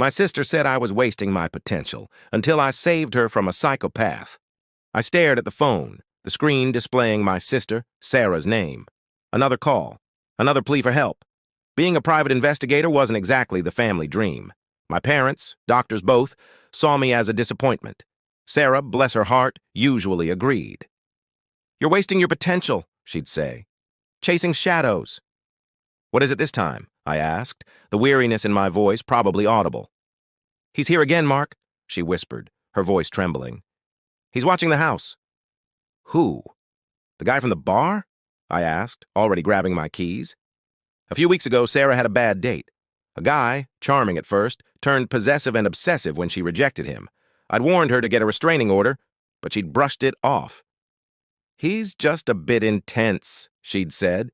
My sister said I was wasting my potential until I saved her from a psychopath. I stared at the phone, the screen displaying my sister, Sarah's name. Another call, another plea for help. Being a private investigator wasn't exactly the family dream. My parents, doctors both, saw me as a disappointment. Sarah, bless her heart, usually agreed. "You're wasting your potential," she'd say. "Chasing shadows." "What is it this time?" I asked, the weariness in my voice probably audible. "He's here again, Mark," she whispered, her voice trembling. "He's watching the house." "Who? The guy from the bar?" I asked, already grabbing my keys. A few weeks ago, Sarah had a bad date. A guy, charming at first, turned possessive and obsessive when she rejected him. I'd warned her to get a restraining order, but she'd brushed it off. "He's just a bit intense," she'd said.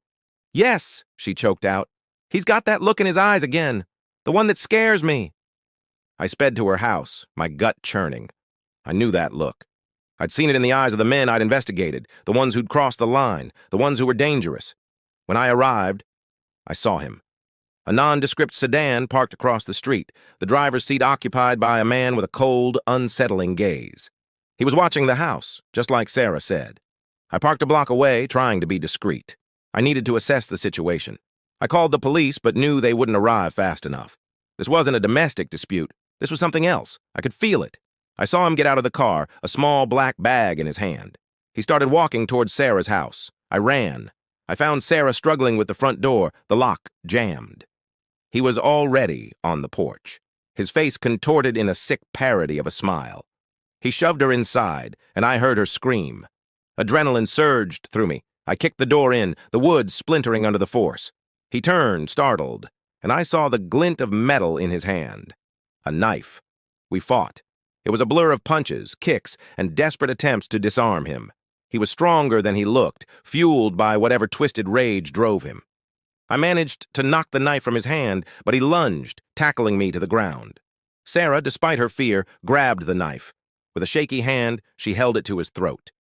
"Yes," she choked out. "He's got that look in his eyes again, the one that scares me." I sped to her house, my gut churning. I knew that look. I'd seen it in the eyes of the men I'd investigated, the ones who'd crossed the line, the ones who were dangerous. When I arrived, I saw him. A nondescript sedan parked across the street, the driver's seat occupied by a man with a cold, unsettling gaze. He was watching the house, just like Sarah said. I parked a block away, trying to be discreet. I needed to assess the situation. I called the police, but knew they wouldn't arrive fast enough. This wasn't a domestic dispute. This was something else. I could feel it. I saw him get out of the car, a small black bag in his hand. He started walking towards Sarah's house. I ran. I found Sarah struggling with the front door, the lock jammed. He was already on the porch, his face contorted in a sick parody of a smile. He shoved her inside, and I heard her scream. Adrenaline surged through me. I kicked the door in, the wood splintering under the force. He turned, startled, and I saw the glint of metal in his hand. A knife. We fought. It was a blur of punches, kicks, and desperate attempts to disarm him. He was stronger than he looked, fueled by whatever twisted rage drove him. I managed to knock the knife from his hand, but he lunged, tackling me to the ground. Sarah, despite her fear, grabbed the knife. With a shaky hand, she held it to his throat.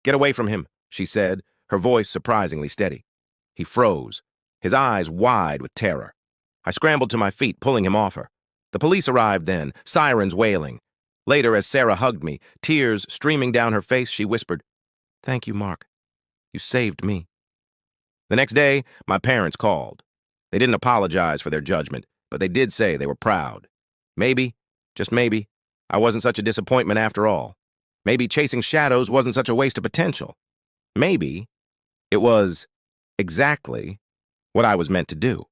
"Get away from him," she said, her voice surprisingly steady. He froze, his eyes wide with terror. I scrambled to my feet, pulling him off her. The police arrived then, sirens wailing. Later, as Sarah hugged me, tears streaming down her face, she whispered, "Thank you, Mark. You saved me." The next day, my parents called. They didn't apologize for their judgment, but they did say they were proud. Maybe, just maybe, I wasn't such a disappointment after all. Maybe chasing shadows wasn't such a waste of potential. Maybe it was exactly what I was meant to do.